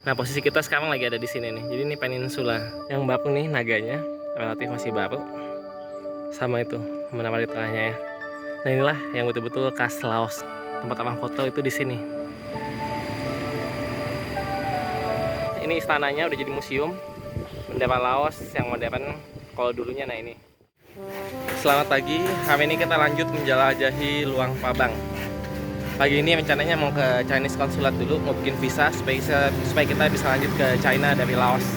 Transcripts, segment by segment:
Nah, posisi kita sekarang lagi ada di sini nih. Jadi ini peninsula yang baru nih, naganya relatif masih baru. Sama itu, menara di tengahnya ya. Nah, inilah yang betul-betul khas Laos. Tempat orang foto itu di sini. Ini istananya udah jadi museum. Bendera Laos yang modern. Kalau dulunya nah ini. Selamat pagi. Hari ini kita lanjut menjelajahi Luang Prabang. Pagi ini rencananya mau ke Chinese Consulate dulu, mau bikin visa supaya kita bisa lanjut ke China dari Laos.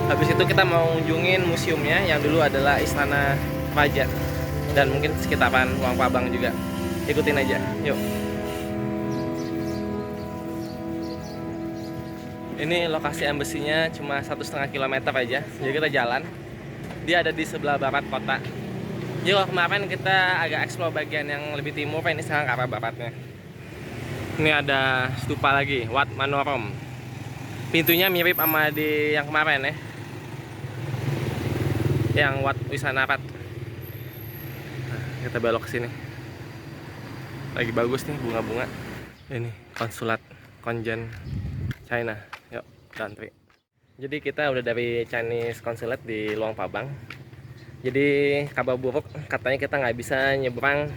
Habis itu kita mau kunjungin museumnya yang dulu adalah Istana Raja dan mungkin sekitaran Luang Prabang juga. Ikutin aja, yuk. Ini lokasi embassy-nya cuma 1,5 kilometer aja, jadi kita jalan. Dia ada di sebelah barat kota. Jadi kalau kemarin kita agak explore bagian yang lebih timur, ini sekarang ke arah baratnya. Ini ada stupa lagi, Wat Manorom. Pintunya mirip sama di yang kemarin ya, yang Wat Wisanapat. Nah, kita belok ke sini. Lagi bagus nih bunga-bunga. Ini konsulat Konjen China. Yuk, antri. Jadi kita udah dari Chinese Consulate di Luang Prabang. Jadi kabar buruk katanya kita nggak bisa nyebrang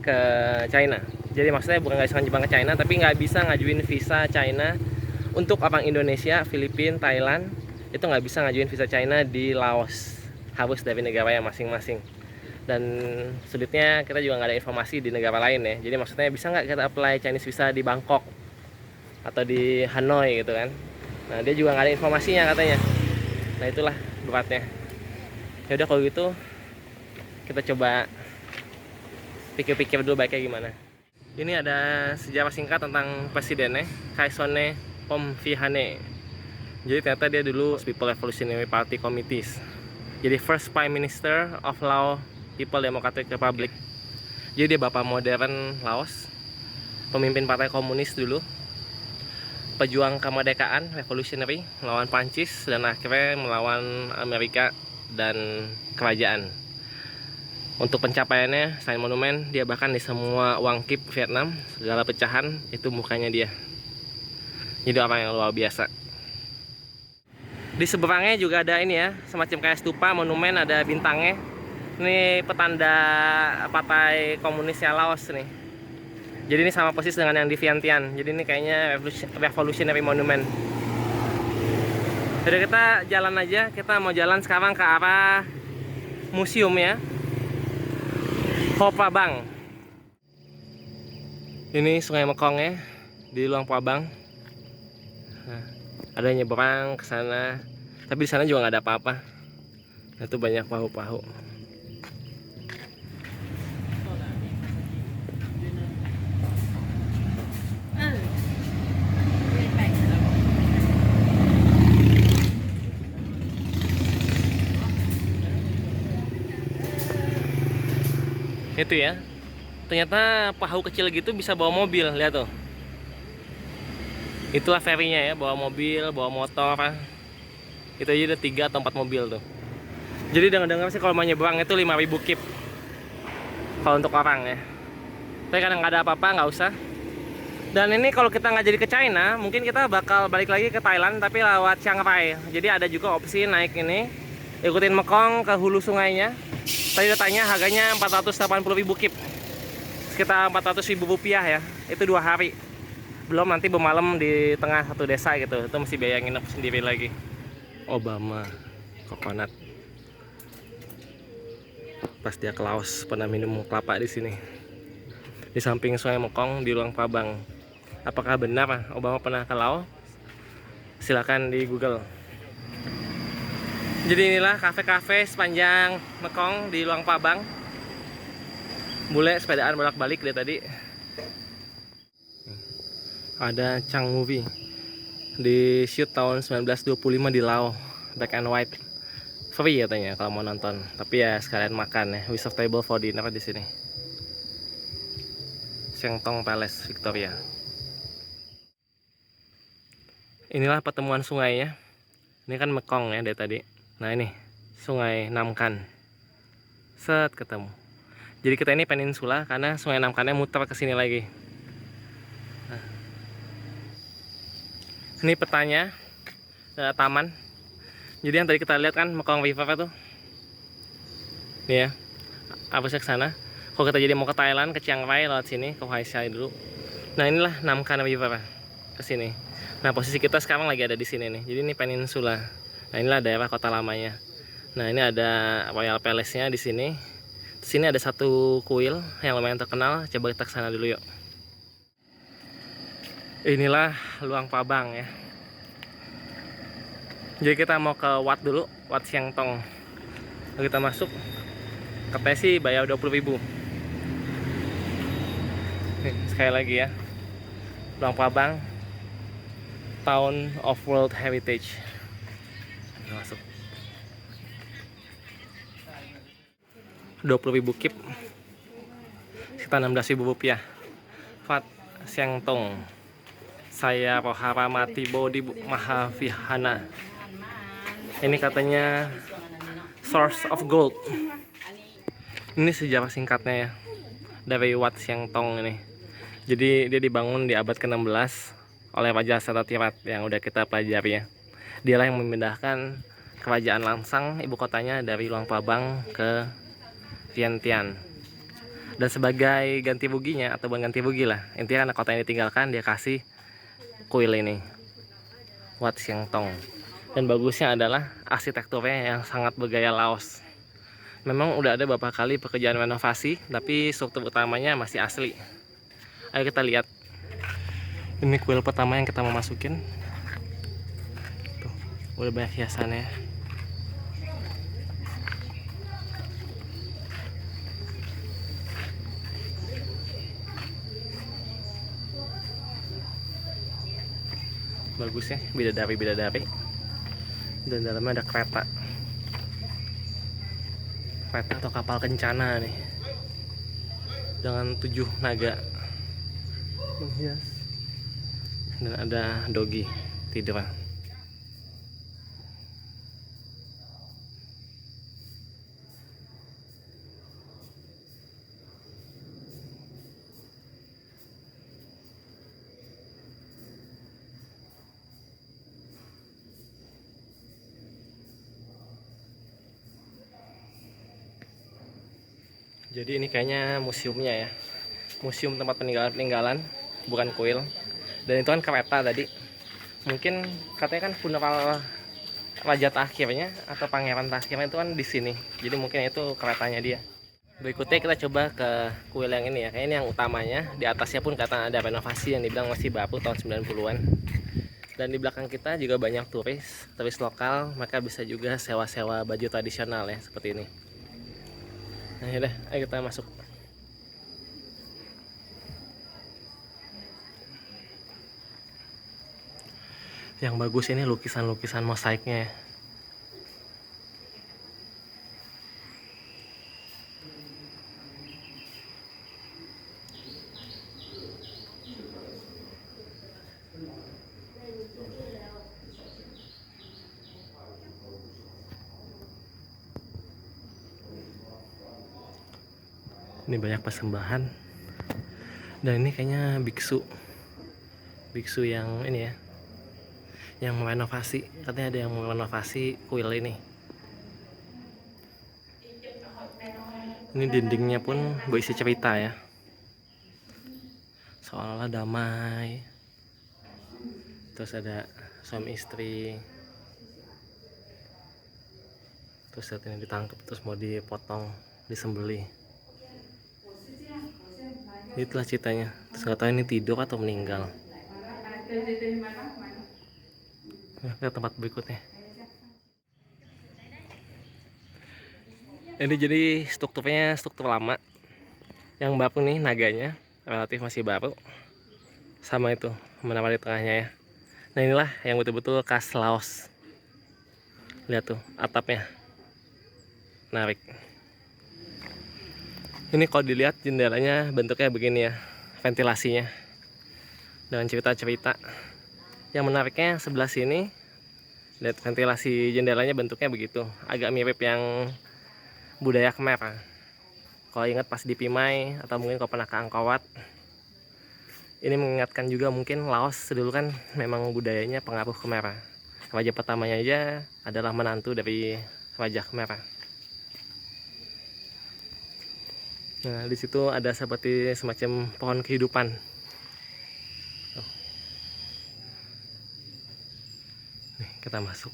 ke China. Jadi maksudnya bukan nggak bisa nyebrang ke China, tapi nggak bisa ngajuin visa China untuk orang Indonesia, Filipina, Thailand. Itu nggak bisa ngajuin visa China di Laos. Harus dari negara yang masing-masing. Dan sulitnya kita juga nggak ada informasi di negara lain ya. Jadi maksudnya bisa nggak kita apply Chinese visa di Bangkok atau di Hanoi gitu kan. Nah, dia juga nggak ada informasinya katanya. Nah, itulah beratnya. Ya udah kalau gitu kita coba pikir-pikir dulu baiknya gimana. Ini ada sejarah singkat tentang presidennya, Kaisone Phomvihane. Jadi ternyata dia dulu People Revolutionary Party Committees. Jadi first Prime Minister of Lao People Democratic Republic. Jadi dia bapak modern Laos, pemimpin partai komunis dulu, pejuang kemerdekaan revolutionary melawan Prancis dan akhirnya melawan Amerika dan kerajaan. Untuk pencapaiannya, selain monumen, dia bahkan di semua wangkip Vietnam, segala pecahan, itu mukanya dia. Jadi orang yang luar biasa. Di seberangnya juga ada ini ya, semacam kayak stupa, monumen, ada bintangnya. Ini petanda partai komunisnya Laos nih. Jadi ini sama persis dengan yang di Vientiane. Jadi ini kayaknya revolutionary monument. Jadi kita jalan aja, kita mau jalan sekarang ke arah museum ya, Ho Prabang. Ini Sungai Mekong ya di Luang Prabang. Nah, ada nyebrang ke sana, tapi di sana juga nggak ada apa-apa. Itu banyak pahu-pahu. Itu ya, ternyata pahu kecil gitu bisa bawa mobil, lihat tuh. Itulah ferinya ya, bawa mobil, bawa motor. Itu aja ada 3 atau 4 mobil tuh. Jadi dengar-dengar sih kalau mau nyebrang itu 5.000 kip kalau untuk orang ya. Tapi kadang nggak ada apa-apa, nggak usah. Dan ini kalau kita nggak jadi ke China, mungkin kita bakal balik lagi ke Thailand tapi lewat Chiang Rai. Jadi ada juga opsi naik ini, ikutin Mekong ke hulu sungainya. Tadi udah tanya harganya 480.000 kip, sekitar 400.000 rupiah ya. Itu 2 hari. Belum nanti bermalam di tengah satu desa gitu, itu mesti biaya nginep sendiri lagi. Obama coconut. Pas dia ke Laos pernah minum kelapa di sini. Di samping Sungai Mekong di Luang Prabang. Apakah benar Obama pernah ke Laos? Silakan di Google. Jadi inilah kafe-kafe sepanjang Mekong di Luang Prabang. Bule sepedaan bolak-balik dia tadi. Ada Chang Movie di shoot tahun 1925 di Laos, black and white, free katanya kalau mau nonton, tapi ya sekalian makan ya, we serve table for dinner di sini. Sheng Tong Palace Victoria. Inilah pertemuan sungai ya, ini kan Mekong ya dari tadi. Nah ini Sungai Nam Can, set ketemu. Jadi kita ini peninsula karena Sungai Nam Can-nya muter ke sini lagi. Ini petanya, taman. Jadi yang tadi kita lihat kan Mekong River itu. Nih ya, apa sih ke sana? Kalau kita jadi mau ke Thailand, ke Chiang Rai lewat sini, ke Hua Sai dulu. Nah inilah Nam Kan River ke sini. Nah posisi kita sekarang lagi ada di sini nih. Jadi ini peninsula. Nah inilah daerah kota lamanya. Nah ini ada Royal Palace-nya di sini. Di sini ada satu kuil yang lumayan terkenal. Coba kita ke sana dulu yuk. Inilah Luang Prabang ya. Jadi kita mau ke Wat dulu, Wat Siang Tong. Lalu kita masuk. Katanya sih bayar 20.000. Nih, sekali lagi ya. Luang Prabang, Town of World Heritage. Kita masuk. 20.000 kip. Sekitar 16.000 rupiah. Wat Siang Tong. Saya Rohara Mati Bodhi Mahavihana. Ini katanya source of gold. Ini sejarah singkatnya ya dari Wat Siang Tong ini. Jadi dia dibangun di abad ke-16 oleh Raja Satatirat yang udah kita pelajari ya. Dialah yang memindahkan kerajaan Langsang, ibu kotanya, dari Luang Prabang ke Vientiane. Dan sebagai ganti ruginya, atau bukan ganti rugi lah, intinya karena kota ini ditinggalkan, dia kasih kuil ini, Wat Siang Tong. Dan bagusnya adalah arsitekturnya yang sangat bergaya Laos. Memang udah ada beberapa kali pekerjaan renovasi, tapi struktur utamanya masih asli. Ayo kita lihat. Ini kuil pertama yang kita mau masukin. Tuh, udah banyak hiasannya. Bagus ya, bidadari. Dan dalamnya ada kereta atau kapal kencana nih dengan 7 naga menghias, dan ada dogi tidur. Jadi ini kayaknya museumnya ya, museum tempat peninggalan, bukan kuil. Dan itu kan kereta tadi, mungkin katanya kan funeral raja terakhirnya atau pangeran terakhirnya itu kan di sini. Jadi mungkin itu keretanya dia. Berikutnya kita coba ke kuil yang ini ya. Kayaknya ini yang utamanya. Di atasnya pun kata ada renovasi yang dibilang masih baru tahun 90-an. Dan di belakang kita juga banyak turis lokal. Mereka bisa juga sewa-sewa baju tradisional ya, seperti ini. Nah yaudah, ayo kita masuk. Yang bagus ini lukisan-lukisan mosaiknya ya. Ini banyak persembahan. Dan ini kayaknya biksu yang ini ya, yang merenovasi. Katanya ada yang merenovasi kuil ini. Ini dindingnya pun berisi cerita ya, seolah-olah damai. Terus ada suami istri, terus saat ini ditangkap, terus mau dipotong, disembelih. Itulah ceritanya. Terus nggak tahu ini tidur atau meninggal. Nah, ke tempat berikutnya. Ini jadi strukturnya struktur lama. Yang baru nih naganya relatif masih baru. Sama itu menara di tengahnya ya. Nah inilah yang betul-betul khas Laos. Lihat tuh atapnya, menarik. Ini kalau dilihat jendelanya bentuknya begini ya, ventilasinya dengan cerita-cerita. Yang menariknya sebelah sini, lihat ventilasi jendelanya bentuknya begitu, agak mirip yang budaya Khmer. Kalau ingat pas di Pimai atau mungkin kalau pernah ke Angkor Wat, Ini mengingatkan juga mungkin Laos dulu kan memang budayanya pengaruh Khmer. Raja pertamanya aja adalah menantu dari Raja Khmer. Nah, di situ ada seperti semacam pohon kehidupan. Tuh. Nih, kita masuk.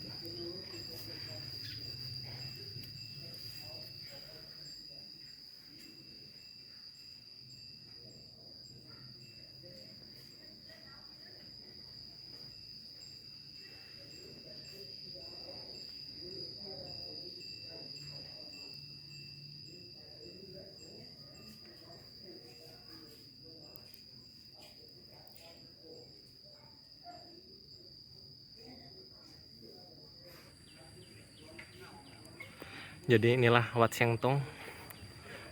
Jadi inilah Wat Siang Tong,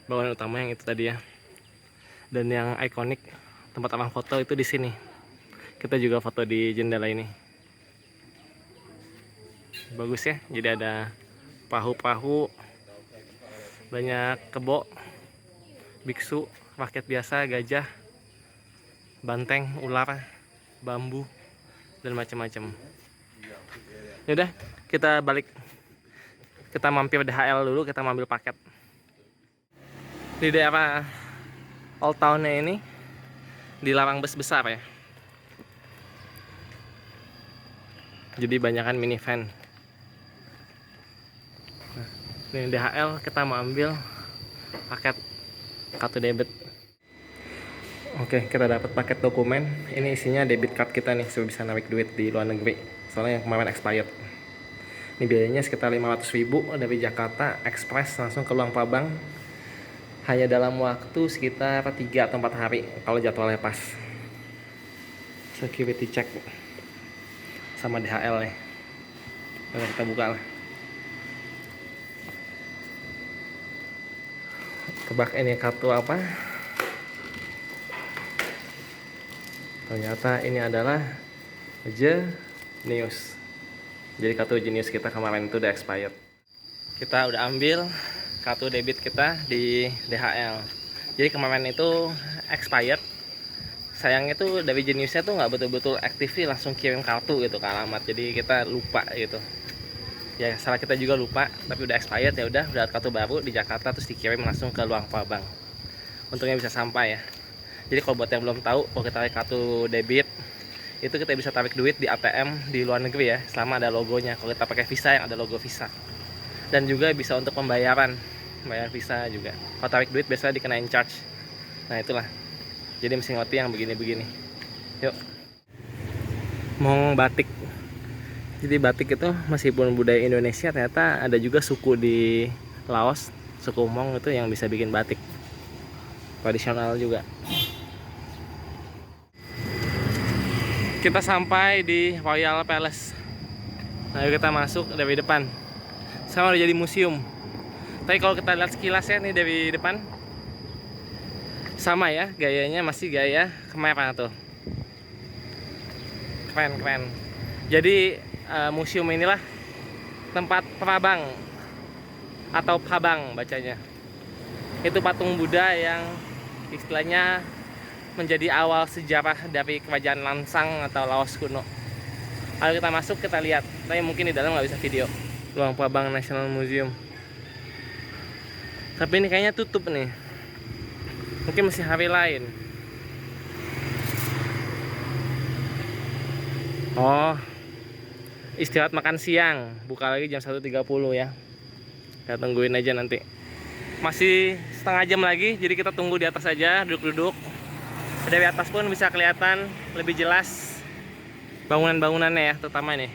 bangunan utama yang itu tadi ya. Dan yang ikonik tempat orang foto itu di sini. Kita juga foto di jendela ini. Bagus ya. Jadi ada perahu-perahu, banyak kebo, biksu, rakyat biasa, gajah, banteng, ular, bambu, dan macam-macam. Yaudah, kita balik. Kita mampir DHL dulu, kita ambil paket. Di daerah Old Town-nya ini dilarang bus besar ya. Jadi banyakan minivan. Nah, ini DHL, kita mau ambil paket kartu debit. Oke, kita dapat paket dokumen. Ini isinya debit card kita nih, supaya bisa narik duit di luar negeri. Soalnya yang kemarin expired. Ini biayanya sekitar 500.000 dari Jakarta Express langsung ke Luang Prabang. Hanya dalam waktu sekitar 3 atau 4 hari kalau jadwalnya pas. Security check sama DHL nih. Oke, kita buka lah. Tebak ini kartu apa? Ternyata ini adalah Genius. Jadi kartu Genius kita kemarin itu udah expired. Kita udah ambil kartu debit kita di DHL. Jadi kemarin itu expired. Sayangnya tuh dari Geniusnya tuh nggak betul-betul aktif sih, langsung kirim kartu gitu ke alamat. Jadi kita lupa gitu. Ya salah kita juga lupa, tapi udah expired ya udah kartu baru di Jakarta terus dikirim langsung ke Luang Prabang. Untungnya bisa sampai ya. Jadi kalau buat yang belum tahu, kalau kita tarik kartu debit itu kita bisa tarik duit di ATM di luar negeri ya, selama ada logonya. Kalau kita pakai Visa yang ada logo Visa. Dan juga bisa untuk pembayaran, bayar Visa juga. Kalau tarik duit biasanya dikenain charge. Nah itulah. Jadi mesti ngerti yang begini-begini. Yuk. Mong batik. Jadi batik itu meskipun budaya Indonesia, ternyata ada juga suku di Laos, suku Mong itu yang bisa bikin batik. Tradisional juga. Kita sampai di Royal Palace. Nah, yuk kita masuk dari depan. Sama udah jadi museum. Tapi kalau kita lihat sekilas ya nih dari depan, sama ya, gayanya masih gaya Khmer tuh. Keren. Jadi museum inilah tempat Prabang atau Prabang bacanya. Itu patung Buddha yang istilahnya menjadi awal sejarah dari kerajaan Lansang atau Laos kuno. Kalau kita masuk kita lihat, tapi mungkin di dalam nggak bisa video. Luang Prabang National Museum. Tapi ini kayaknya tutup nih. Mungkin masih hari lain. Oh, istirahat makan siang. Buka lagi jam 1.30 ya. Kita tungguin aja nanti. Masih setengah jam lagi, jadi kita tunggu di atas aja, duduk-duduk. Dari atas pun bisa kelihatan lebih jelas bangunan-bangunannya ya, terutama nih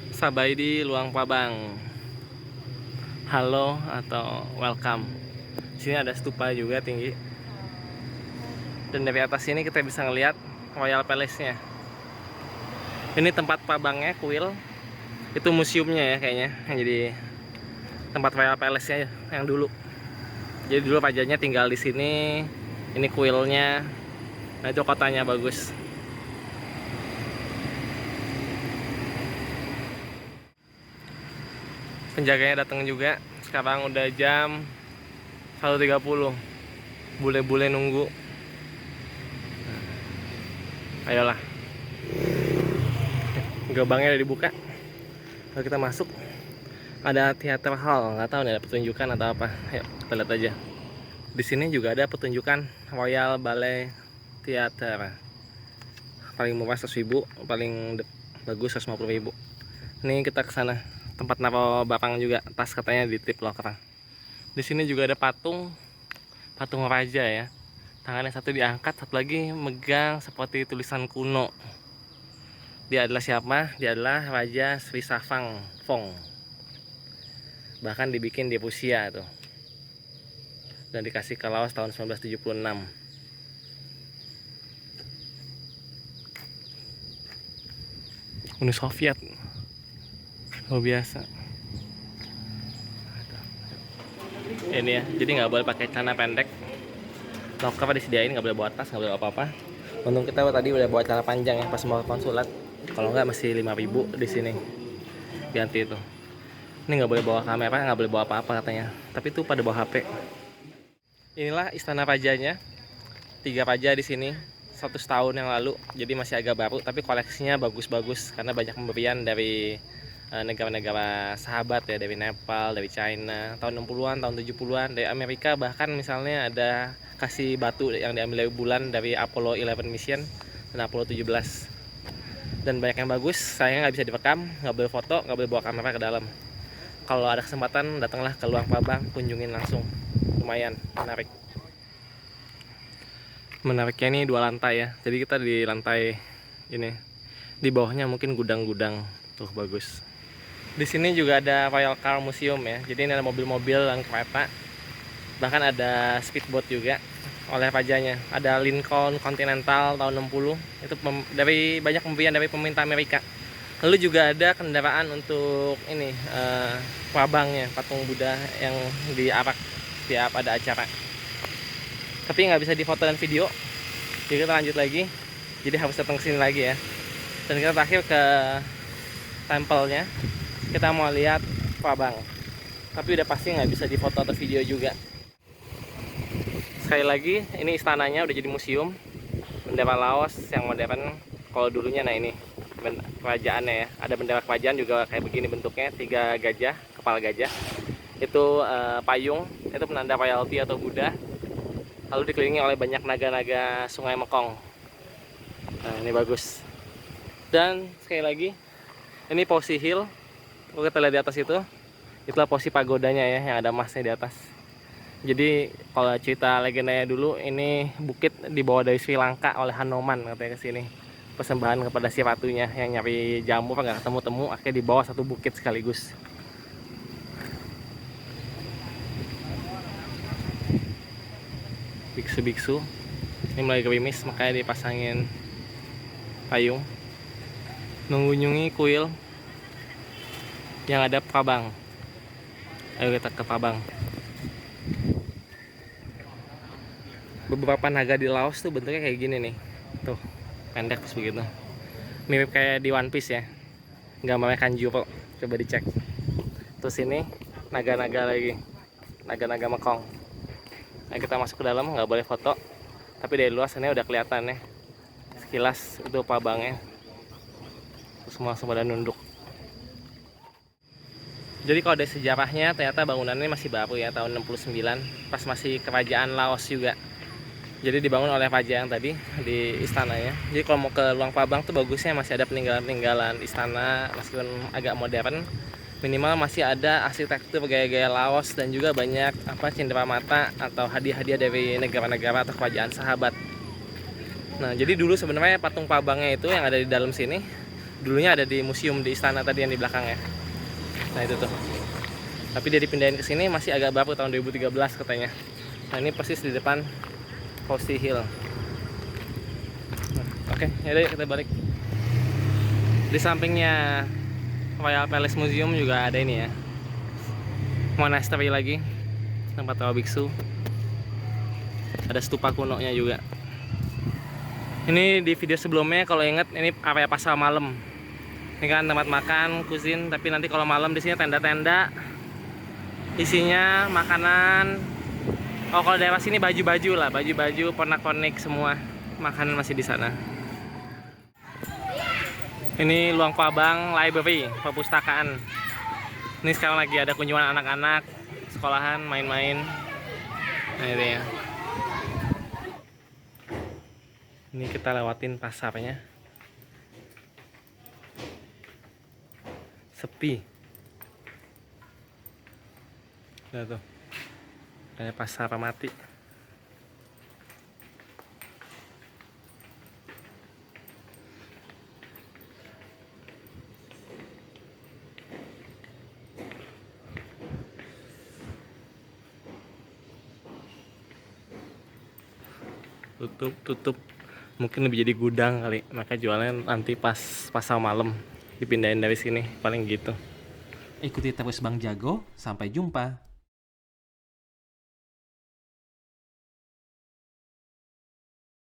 Sabaidi Luang Prabang. Halo atau welcome. Sini ada stupa juga tinggi. Dan dari atas sini kita bisa ngelihat Royal Palace-nya. Ini tempat Prabangnya, kuil. Itu museumnya ya kayaknya. Jadi tempat Royal Palace-nya yang dulu. Jadi dulu rajanya tinggal di sini. Ini kuilnya. Nah itu kotanya bagus. Penjaganya datang juga. Sekarang udah jam 1.30. Bule-bule nunggu. Nah, Ayolah. Gerbangnya udah dibuka. Lalu kita masuk. Ada teater hall, nggak tahu nih ada pertunjukan atau apa. Ayo kita lihat aja. Di sini juga ada pertunjukan Royal Ballet Theatre. Paling murah 100.000, paling bagus 150.000. Ini kita ke sana. Tempat naruh barang juga, tas katanya di tip locker. Di sini juga ada patung raja ya. Tangannya satu diangkat, satu lagi megang seperti tulisan kuno. Dia adalah siapa? Dia adalah Raja Sri Savang Fong. Bahkan dibikin di Rusia tuh. Dan dikasih ke Laos tahun 1976. Uni Soviet. Luar biasa. Ini ya, jadi nggak boleh pakai celana pendek. Locker disediain, nggak boleh bawa tas, nggak boleh apa-apa. Untung kita tadi udah bawa celana panjang ya pas mau konsulat. Kalau nggak masih 5.000 di sini. Ganti itu. Ini nggak boleh bawa kamera, nggak boleh bawa apa-apa katanya. Tapi itu pada bawa HP. Inilah istana rajanya. 3 raja di sini. 100 tahun yang lalu, jadi masih agak baru, tapi koleksinya bagus-bagus karena banyak pemberian dari negara-negara sahabat ya, dari Nepal, dari China, tahun 60-an, tahun 70-an, dari Amerika, bahkan misalnya ada kasih batu yang diambil dari bulan dari Apollo 11 mission dan Apollo 17. Dan banyak yang bagus, sayangnya nggak bisa direkam, nggak boleh foto, nggak boleh bawa kamera ke dalam. Kalau ada kesempatan, datanglah ke Luang Prabang, kunjungin langsung, lumayan menarik. Menariknya ini 2 lantai ya, jadi kita di lantai ini, di bawahnya mungkin gudang-gudang tuh bagus. Di sini juga ada Royal Car Museum ya, jadi ini ada mobil-mobil dan kereta, bahkan ada speedboat juga oleh rajanya. Ada Lincoln Continental tahun 60, itu dari banyak pemberian dari pemerintah Amerika. Lalu juga ada kendaraan untuk ini Prabangnya, patung Buddha yang diarak tiap ada acara. Tapi nggak bisa difoto dan video, jadi kita lanjut lagi, jadi harus datang ke sini lagi ya. Dan kita terakhir ke tempelnya, kita mau lihat Prabang, tapi udah pasti nggak bisa difoto atau video juga. Sekali lagi, ini istananya udah jadi museum, bendera Laos yang modern. Kalau dulunya, nah ini kerajaannya ya, ada bendera kerajaan juga kayak begini bentuknya, 3 gajah, kepala gajah. Itu payung, itu penanda royalty atau Buddha. Lalu dikelilingi oleh banyak naga-naga Sungai Mekong. Nah, ini bagus. Dan sekali lagi, ini Posi Hill. Kalau kita lihat di atas itulah Posi pagodanya ya, yang ada emasnya di atas. Jadi kalau cerita legendanya dulu, ini bukit dibawa dari Sri Lanka oleh Hanoman katanya ke sini. Persembahan kepada si ratunya yang nyari jamur nggak ketemu-temu, akhirnya dibawa satu bukit sekaligus. Biksu-biksu ini mulai gerimis, makanya dipasangin payung mengunjungi kuil yang ada Prabang. Ayo kita ke Prabang. Beberapa naga di Laos tuh bentuknya kayak gini nih, tuh pendek terus begitu, mirip kayak di One Piece ya, gambarnya Kanjuro, coba dicek. Terus ini naga-naga lagi, naga-naga Mekong. Nah, kita masuk ke dalam, nggak boleh foto, tapi dari luar sana udah kelihatan ya, sekilas itu Prabangnya. Terus semua pada nunduk. Jadi kalau dari sejarahnya, ternyata bangunannya masih baru ya, tahun 69, pas masih kerajaan Laos juga. Jadi dibangun oleh raja yang tadi di istananya. Jadi kalau mau ke Luang Prabang tuh bagusnya masih ada peninggalan-peninggalan istana, meskipun agak modern. Minimal masih ada arsitektur gaya-gaya Laos dan juga banyak cenderamata atau hadiah-hadiah dari negara-negara atau kerajaan sahabat. Nah, jadi dulu sebenarnya patung Prabangnya itu yang ada di dalam sini, dulunya ada di museum di istana tadi yang di belakangnya. Nah, itu tuh. Tapi dia dipindahin ke sini masih agak baru tahun 2013 katanya. Nah, ini persis di depan Posi Hill. Oke, yaudah kita balik. Di sampingnya Royal Palace Museum juga ada ini ya, monastery lagi, tempat para biksu. Ada stupa kuno nya juga. Ini di video sebelumnya kalau ingat, ini area pasar malam. Ini kan tempat makan, kusin, tapi nanti kalau malam di sini tenda-tenda, isinya makanan. Oh, kalau daerah sini baju-baju lah, baju-baju, pernak-pernik semua, makanan masih di sana. Ini Luang Prabang Library, perpustakaan. Ini sekarang lagi ada kunjungan anak-anak sekolahan main-main. Nah ini ya. Ini kita lewatin pasarnya. Sepi. Lihat tuh. Kayak pasar mati. Tutup. Mungkin lebih jadi gudang kali, maka jualnya nanti pas pasar malam dipindahin dari sini, paling gitu. Ikuti terus Bang Jago, sampai jumpa.